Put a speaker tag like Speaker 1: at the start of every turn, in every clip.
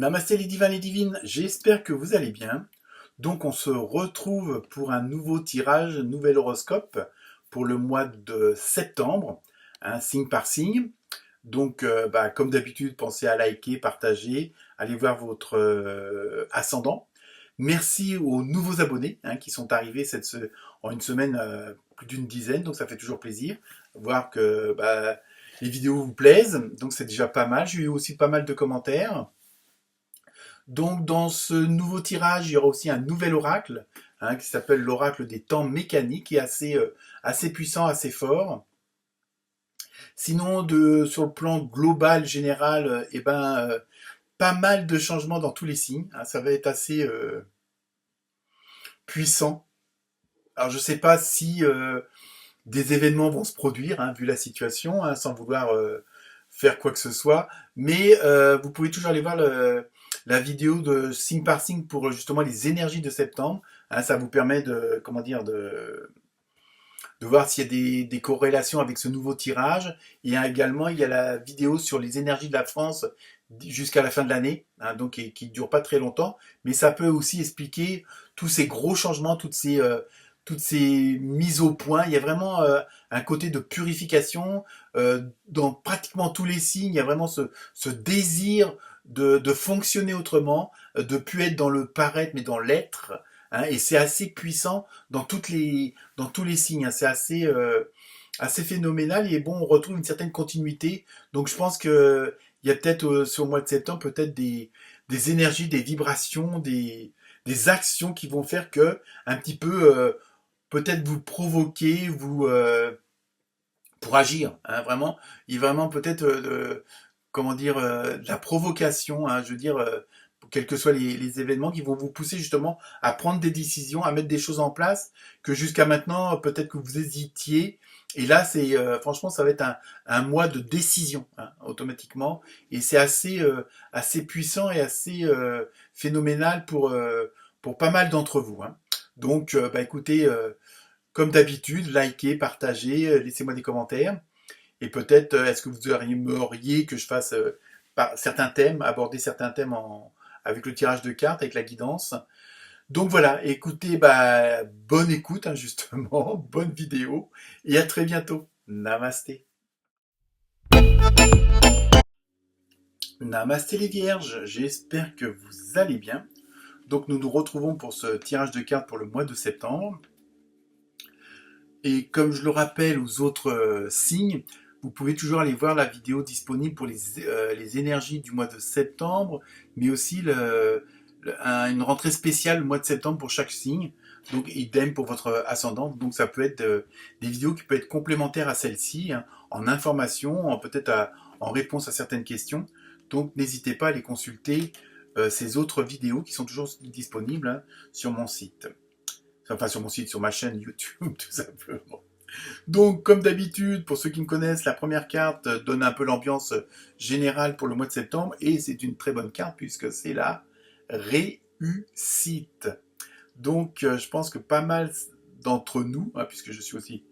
Speaker 1: Namasté les divins, les divines, j'espère que vous allez bien. Donc on se retrouve pour un nouveau tirage, nouvel horoscope pour le mois de septembre, signe par signe. Donc comme d'habitude, pensez à liker, partager, allez voir votre ascendant. Merci aux nouveaux abonnés qui sont arrivés en une semaine, plus d'une dizaine, donc ça fait toujours plaisir. Voir que les vidéos vous plaisent, donc c'est déjà pas mal. J'ai eu aussi pas mal de commentaires. Donc dans ce nouveau tirage, il y aura aussi un nouvel oracle qui s'appelle l'oracle des temps mécaniques, qui est assez puissant, assez fort. Sinon, sur le plan global, général, pas mal de changements dans tous les signes. Ça va être assez puissant. Alors je ne sais pas si des événements vont se produire, vu la situation, sans vouloir faire quoi que ce soit. Mais vous pouvez toujours aller voir la vidéo de signe par signe pour justement les énergies de septembre. Ça vous permet de voir s'il y a des corrélations avec ce nouveau tirage. Et également, il y a la vidéo sur les énergies de la France jusqu'à la fin de l'année, donc qui ne dure pas très longtemps. Mais ça peut aussi expliquer tous ces gros changements, toutes ces mises au point. Il y a vraiment un côté de purification dans pratiquement tous les signes. Il y a vraiment ce désir de fonctionner autrement, de plus être dans le paraître mais dans l'être. Et c'est assez puissant dans tous les signes. C'est assez phénoménal. Et bon, on retrouve une certaine continuité. Donc je pense que il y a peut-être sur le mois de septembre peut-être des énergies, des vibrations, des actions qui vont faire que un petit peu peut-être vous provoquer, pour agir, vraiment. Il y a vraiment peut-être comment dire de la provocation, je veux dire quels que soient les événements qui vont vous pousser justement à prendre des décisions, à mettre des choses en place que jusqu'à maintenant peut-être que vous hésitiez. Et là, c'est franchement, ça va être un mois de décision automatiquement, et c'est assez puissant et assez phénoménal pour pas mal d'entre vous. Donc, écoutez, comme d'habitude, likez, partagez, laissez-moi des commentaires. Et peut-être, est-ce que vous aimeriez que je fasse certains thèmes, aborder certains thèmes avec le tirage de cartes, avec la guidance. Donc voilà, écoutez, bonne écoute, justement, bonne vidéo, et à très bientôt. Namasté. Namasté les vierges, j'espère que vous allez bien. Donc nous nous retrouvons pour ce tirage de cartes pour le mois de septembre. Et comme je le rappelle aux autres signes, vous pouvez toujours aller voir la vidéo disponible pour les énergies du mois de septembre, mais aussi une rentrée spéciale le mois de septembre pour chaque signe. Donc idem pour votre ascendant. Donc ça peut être des vidéos qui peuvent être complémentaires à celle-ci, en information, peut-être en réponse à certaines questions. Donc n'hésitez pas à les consulter, ces autres vidéos qui sont toujours disponibles sur mon site. Enfin, sur mon site, sur ma chaîne YouTube, tout simplement. Donc, comme d'habitude, pour ceux qui me connaissent, la première carte donne un peu l'ambiance générale pour le mois de septembre, et c'est une très bonne carte puisque c'est la réussite. Donc, je pense que pas mal d'entre nous, puisque je suis aussi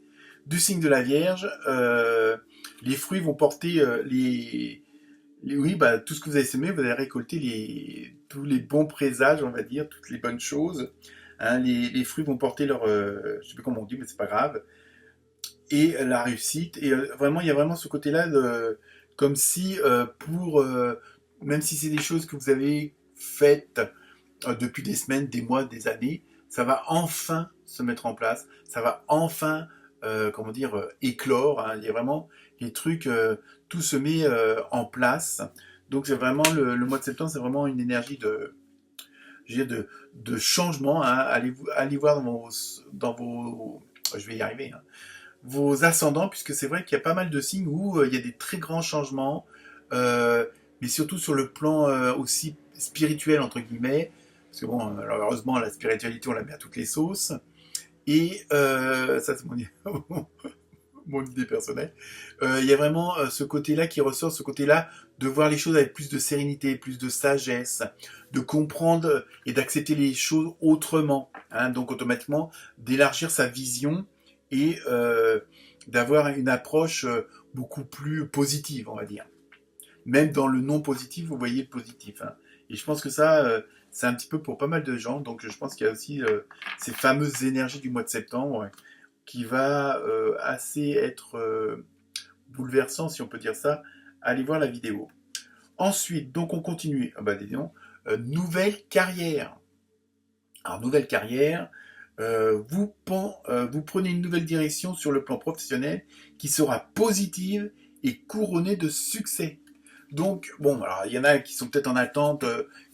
Speaker 1: du signe de la Vierge, les fruits vont porter oui, tout ce que vous avez semé, vous allez récolter tous les bons présages, on va dire, toutes les bonnes choses. Les fruits vont porter je ne sais plus comment on dit, mais c'est pas grave. Et la réussite. Et vraiment, il y a vraiment ce côté-là comme si même si c'est des choses que vous avez faites depuis des semaines, des mois, des années, ça va enfin se mettre en place. Ça va enfin, comment dire, éclore. Il y a vraiment les trucs, tout se met en place. Donc c'est vraiment le mois de septembre, c'est vraiment une énergie de changement. Allez voir je vais y arriver, vos ascendants, puisque c'est vrai qu'il y a pas mal de signes où il y a des très grands changements, mais surtout sur le plan aussi spirituel, entre guillemets, parce que bon, heureusement, la spiritualité, on la met à toutes les sauces, et ça c'est mon idée personnelle. Il y a vraiment ce côté-là qui ressort, ce côté-là de voir les choses avec plus de sérénité, plus de sagesse, de comprendre et d'accepter les choses autrement. Donc automatiquement, d'élargir sa vision et d'avoir une approche beaucoup plus positive, on va dire. Même dans le non positif, vous voyez le positif. Et je pense que ça, c'est un petit peu pour pas mal de gens. Donc je pense qu'il y a aussi ces fameuses énergies du mois de septembre qui va assez être bouleversant, si on peut dire ça. Allez voir la vidéo. Ensuite, donc on continue. Ah bah, disons, nouvelle carrière. Alors, nouvelle carrière, vous prenez une nouvelle direction sur le plan professionnel qui sera positive et couronnée de succès. Donc, bon, alors il y en a qui sont peut-être en attente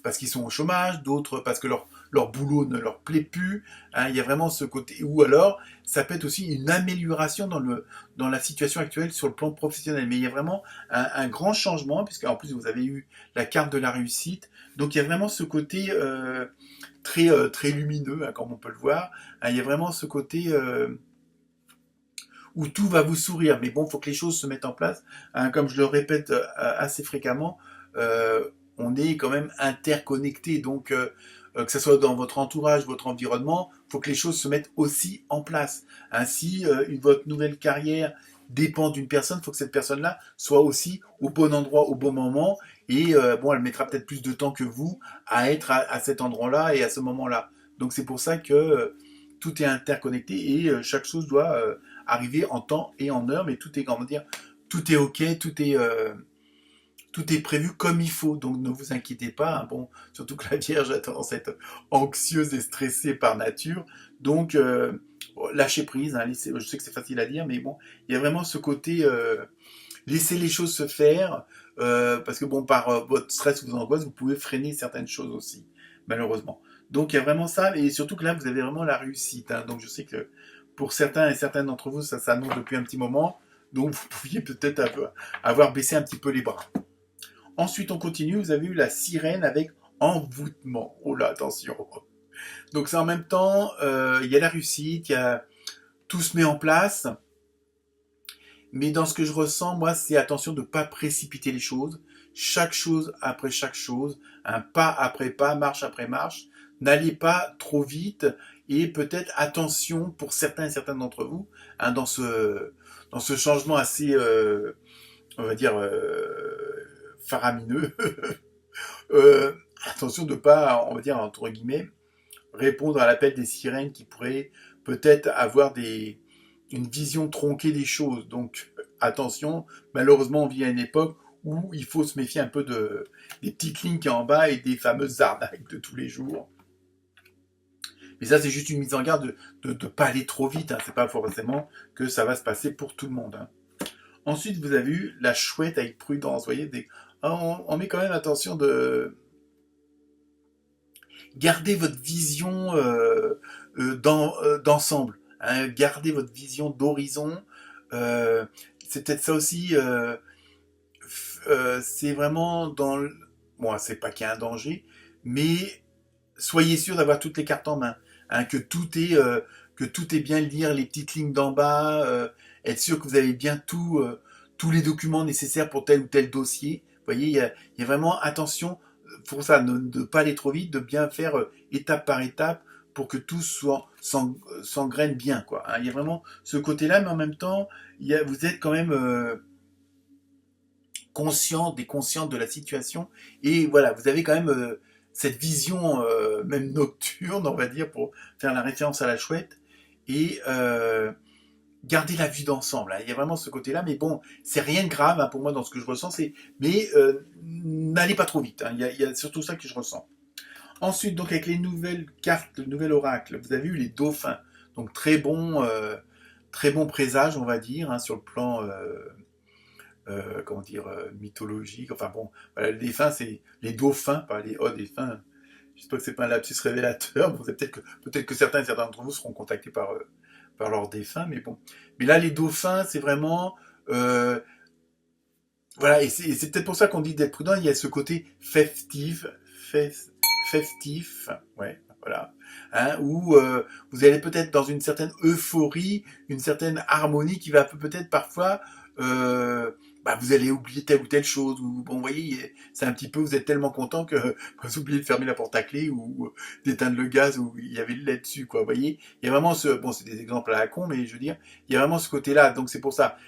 Speaker 1: parce qu'ils sont au chômage, d'autres parce que leur boulot ne leur plaît plus. Hein, il y a vraiment ce côté. Ou alors, ça peut être aussi une amélioration dans la situation actuelle sur le plan professionnel. Mais il y a vraiment un grand changement, puisqu'en plus vous avez eu la carte de la réussite. Donc il y a vraiment ce côté très lumineux, hein, comme on peut le voir. Hein, il y a vraiment ce côté où tout va vous sourire. Mais bon, il faut que les choses se mettent en place. Hein, comme je le répète assez fréquemment, on est quand même interconnectés. Donc, que ce soit dans votre entourage, votre environnement, il faut que les choses se mettent aussi en place. Ainsi, votre nouvelle carrière dépend d'une personne, il faut que cette personne-là soit aussi au bon endroit, au bon moment. Et bon, elle mettra peut-être plus de temps que vous à être à cet endroit-là et à ce moment-là. Donc c'est pour ça que tout est interconnecté et chaque chose doit arriver en temps et en heure, mais tout est, comment dire, tout est ok, tout est prévu comme il faut, donc ne vous inquiétez pas. Hein. Bon, surtout que la Vierge a tendance à être anxieuse et stressée par nature, donc lâchez prise. Hein, je sais que c'est facile à dire, mais bon, il y a vraiment ce côté laisser les choses se faire, parce que bon, par votre stress ou vos angoisses, vous pouvez freiner certaines choses aussi, malheureusement. Donc il y a vraiment ça, et surtout que là, vous avez vraiment la réussite. Hein. Donc je sais que pour certains et certaines d'entre vous, ça s'annonce depuis un petit moment, donc vous pouviez peut-être avoir baissé un petit peu les bras. Ensuite, on continue, vous avez eu la sirène avec envoûtement. Oh là, attention. Donc c'est en même temps, il y a la réussite, tout se met en place, mais dans ce que je ressens, moi, c'est attention de ne pas précipiter les choses. Chaque chose après chaque chose, un pas après pas, marche après marche. N'allez pas trop vite et peut-être attention pour certains et certaines d'entre vous hein, dans ce changement assez, on va dire, faramineux. euh, attention de ne pas, on va dire, entre guillemets, répondre à l'appel des sirènes qui pourraient peut-être avoir une vision tronquée des choses. Donc attention, malheureusement on vit à une époque où il faut se méfier un peu des petites lignes qui en bas et des fameuses arnaques de tous les jours. Mais ça c'est juste une mise en garde de ne pas aller trop vite, hein. C'est pas forcément que ça va se passer pour tout le monde. Hein. Ensuite vous avez eu la chouette avec prudence, vous voyez, on met quand même attention de garder votre vision d'ensemble, hein, gardez votre vision d'horizon. C'est peut-être ça aussi. C'est vraiment dans. Bon, c'est pas qu'il y a un danger, mais soyez sûr d'avoir toutes les cartes en main, hein, que tout est bien lire les petites lignes d'en bas, être sûr que vous avez bien tous les documents nécessaires pour tel ou tel dossier. Vous voyez, il y a vraiment attention pour ça, ne pas aller trop vite, de bien faire étape par étape pour que tout s'engraine bien, quoi. Hein. Il y a vraiment ce côté-là, mais en même temps, vous êtes quand même conscient de la situation, et voilà, vous avez quand même cette vision, même nocturne, on va dire, pour faire la référence à la chouette, et garder la vue d'ensemble. Hein. Il y a vraiment ce côté-là, mais bon, c'est rien de grave hein, pour moi dans ce que je ressens, mais n'allez pas trop vite. Hein. Il y a surtout ça que je ressens. Ensuite, donc avec les nouvelles cartes, le nouvel oracle, vous avez eu les dauphins. Donc très bon présage, on va dire, hein, sur le plan comment dire, mythologique. Enfin bon, voilà, les dauphins, pas les dauphins. J'espère que c'est pas un lapsus révélateur. Bon, peut-être que certains et certains d'entre vous seront contactés par leurs défunts, mais bon. Mais là, les dauphins, c'est vraiment... voilà, et c'est peut-être pour ça qu'on dit d'être prudent, il y a ce côté festif, ouais, voilà, hein, où vous allez peut-être dans une certaine euphorie, une certaine harmonie qui va peut-être parfois... vous allez oublier telle ou telle chose, ou bon, vous voyez, c'est un petit peu, vous êtes tellement content que vous oubliez de fermer la porte à clé ou d'éteindre le gaz où il y avait le lait dessus, quoi. Vous voyez, il y a vraiment bon, c'est des exemples à la con, mais je veux dire, il y a vraiment ce côté-là. Donc c'est pour ça,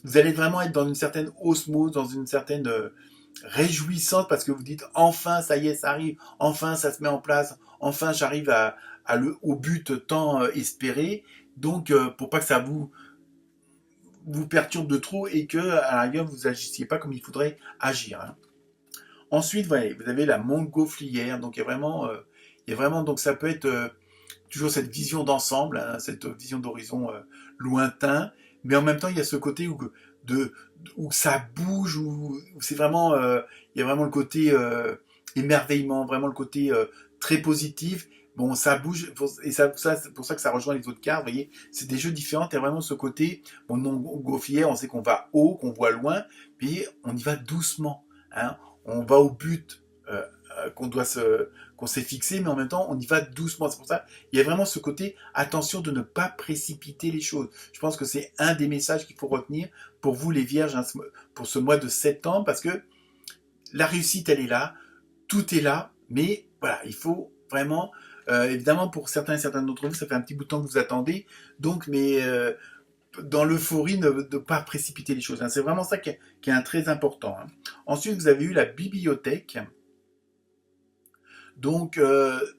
Speaker 1: vous allez vraiment être dans une certaine osmose, dans une certaine réjouissante parce que vous dites enfin ça y est, ça arrive, enfin ça se met en place, enfin j'arrive au but tant espéré. Donc pour pas que ça vous perturbe de trop et que à la rigueur vous agissiez pas comme il faudrait agir. Hein. Ensuite, voilà, vous avez la montgolfière, donc il y a vraiment, donc ça peut être toujours cette vision d'ensemble, hein, cette vision d'horizon lointain, mais en même temps il y a ce côté de, où ça bouge, où c'est vraiment, il y a vraiment le côté émerveillement, vraiment le côté très positif. Bon, ça bouge, et c'est pour ça que ça rejoint les autres cartes, vous voyez, c'est des jeux différents, il y a vraiment ce côté, bon, non montgolfière, on sait qu'on va haut, qu'on voit loin, mais on y va doucement, hein, on va au but qu'on s'est fixé, mais en même temps, on y va doucement. C'est pour ça, il y a vraiment ce côté, attention de ne pas précipiter les choses. Je pense que c'est un des messages qu'il faut retenir pour vous, les vierges, hein, pour ce mois de septembre, parce que la réussite, elle est là, tout est là, mais voilà, il faut vraiment, évidemment, pour certains et certaines d'entre vous, ça fait un petit bout de temps que vous attendez, donc, mais dans l'euphorie, ne pas précipiter les choses. Hein. C'est vraiment ça qui est un très important. Hein. Ensuite, vous avez eu la bibliothèque. Donc,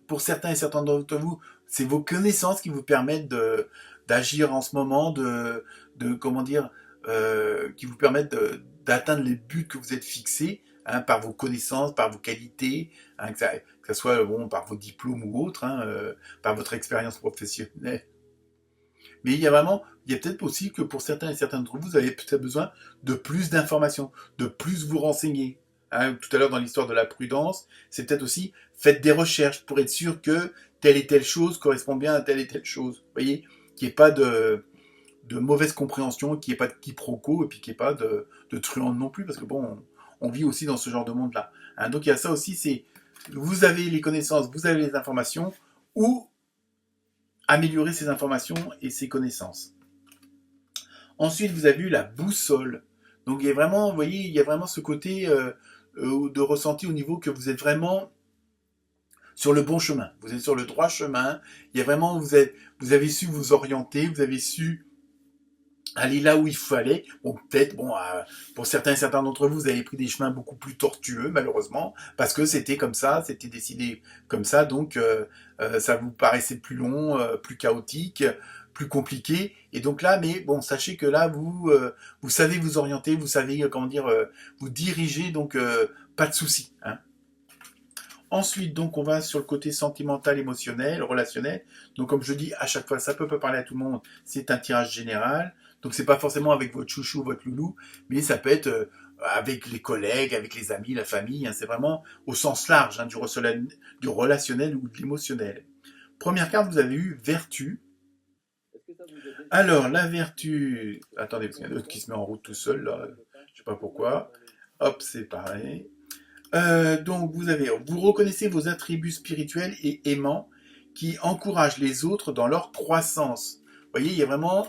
Speaker 1: pour certains et certaines d'entre vous, c'est vos connaissances qui vous permettent d'agir en ce moment, comment dire, qui vous permettent d'atteindre les buts que vous êtes fixés, hein, par vos connaissances, par vos qualités, hein, que ça soit bon, par vos diplômes ou autres, hein, par votre expérience professionnelle. Mais il y a peut-être aussi que pour certains et certaines d'entre vous, vous avez peut-être besoin de plus d'informations, de plus vous renseigner. Hein, tout à l'heure dans l'histoire de la prudence, c'est peut-être aussi faites des recherches pour être sûr que telle et telle chose correspond bien à telle et telle chose. Vous voyez, qu'il n'y ait pas de mauvaise compréhension, qu'il n'y ait pas de quiproquo et puis qu'il n'y ait pas de truande non plus, parce que bon, on vit aussi dans ce genre de monde-là. Hein, donc il y a ça aussi, c'est vous avez les connaissances, vous avez les informations, ou améliorer ses informations et ses connaissances. Ensuite, vous avez eu la boussole. Donc, il y a vraiment, vous voyez, il y a vraiment ce côté de ressenti au niveau que vous êtes vraiment sur le bon chemin. Vous êtes sur le droit chemin. Il y a vraiment, vous avez su vous orienter, vous avez su aller là où il fallait. Bon, peut-être, bon, pour certains et certains d'entre vous, vous avez pris des chemins beaucoup plus tortueux, malheureusement, parce que c'était comme ça, c'était décidé comme ça, donc ça vous paraissait plus long, plus chaotique, plus compliqué. Et donc là, mais bon, sachez que là, vous savez vous orienter, vous savez, comment dire, vous diriger, donc pas de souci. Hein. Ensuite, donc, on va sur le côté sentimental, émotionnel, relationnel. Donc, comme je dis, à chaque fois, ça peut pas parler à tout le monde. C'est un tirage général. Donc, c'est pas forcément avec votre chouchou, votre loulou, mais ça peut être avec les collègues, avec les amis, la famille. Hein. C'est vraiment au sens large, hein, du relationnel ou de l'émotionnel. Première carte, vous avez eu vertu. Alors, la vertu... Attendez, parce qu'il y en a d'autres qui se met en route tout seul, là. Je sais pas pourquoi. Hop, c'est pareil. Donc vous reconnaissez vos attributs spirituels et aimants qui encouragent les autres dans leur croissance. Vous voyez, il y a vraiment...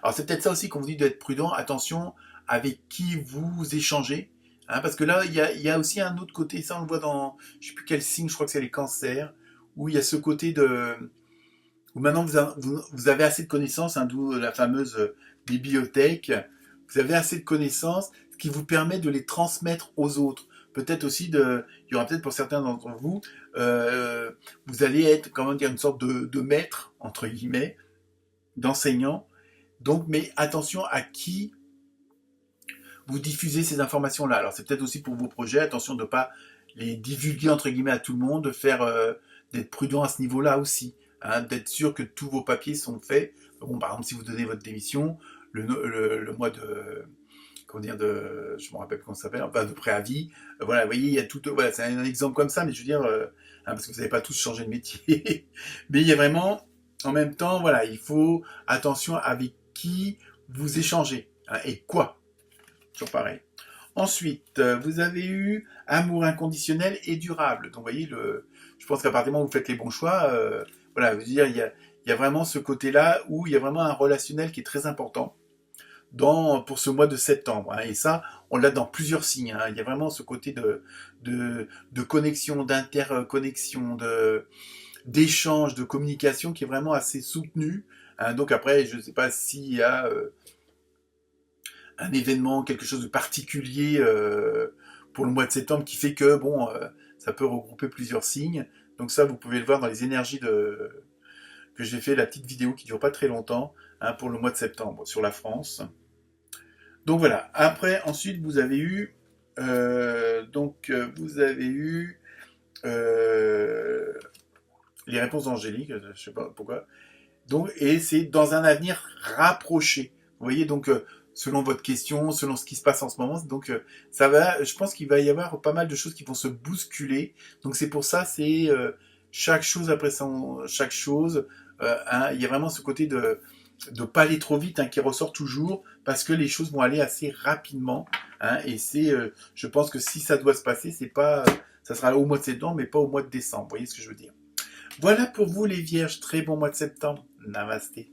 Speaker 1: Alors c'est peut-être ça aussi qu'on vous dit d'être prudent, attention avec qui vous échangez. Hein, parce que là, il y a aussi un autre côté, ça on le voit dans, je ne sais plus quel signe, je crois que c'est les cancers, où il y a ce côté où maintenant vous avez assez de connaissances, hein, d'où la fameuse bibliothèque, vous avez assez de connaissances, ce qui vous permet de les transmettre aux autres. Peut-être aussi il y aura peut-être pour certains d'entre vous, vous allez être, comment dire, une sorte de maître, entre guillemets, d'enseignant. Donc, mais attention à qui vous diffusez ces informations-là. Alors, c'est peut-être aussi pour vos projets, attention de ne pas les divulguer, entre guillemets, à tout le monde, d'être prudent à ce niveau-là aussi. Hein, d'être sûr que tous vos papiers sont faits. Bon, par exemple, si vous donnez votre démission, le mois de, comment dire, je me rappelle comment ça s'appelle, enfin de préavis. Voilà, vous voyez, il y a tout, voilà, c'est un exemple comme ça, mais je veux dire, hein, parce que vous n'avez pas tous changé de métier, mais il y a vraiment, en même temps, voilà, il faut attention avec qui vous échangez, hein, et quoi, toujours pareil. Ensuite, vous avez eu amour inconditionnel et durable. Donc, vous voyez, je pense qu'à partir du moment où vous faites les bons choix, voilà, je veux dire, il y a vraiment ce côté-là où il y a vraiment un relationnel qui est très important pour ce mois de septembre. Hein. Et ça, on l'a dans plusieurs signes. Hein. Il y a vraiment ce côté de connexion, d'interconnexion, d'échange, de communication qui est vraiment assez soutenu. Hein. Donc après, je ne sais pas s'il y a un événement, quelque chose de particulier pour le mois de septembre qui fait que, bon, ça peut regrouper plusieurs signes. Donc ça, vous pouvez le voir dans les énergies que j'ai fait, la petite vidéo qui dure pas très longtemps, hein, pour le mois de septembre, sur la France. Donc voilà. Après, ensuite, vous avez eu... vous avez eu les réponses angéliques, je sais pas pourquoi. Donc, et c'est dans un avenir rapproché. Vous voyez, donc, selon votre question, selon ce qui se passe en ce moment, donc, ça va, je pense qu'il va y avoir pas mal de choses qui vont se bousculer. Donc, c'est pour ça, c'est chaque chose après chaque chose. Hein, il y a vraiment ce côté de pas aller trop vite, hein, qui ressort toujours, parce que les choses vont aller assez rapidement. Hein, et c'est, je pense que si ça doit se passer, c'est pas, ça sera au mois de septembre, mais pas au mois de décembre. Vous voyez ce que je veux dire? Voilà pour vous les vierges, très bon mois de septembre. Namasté.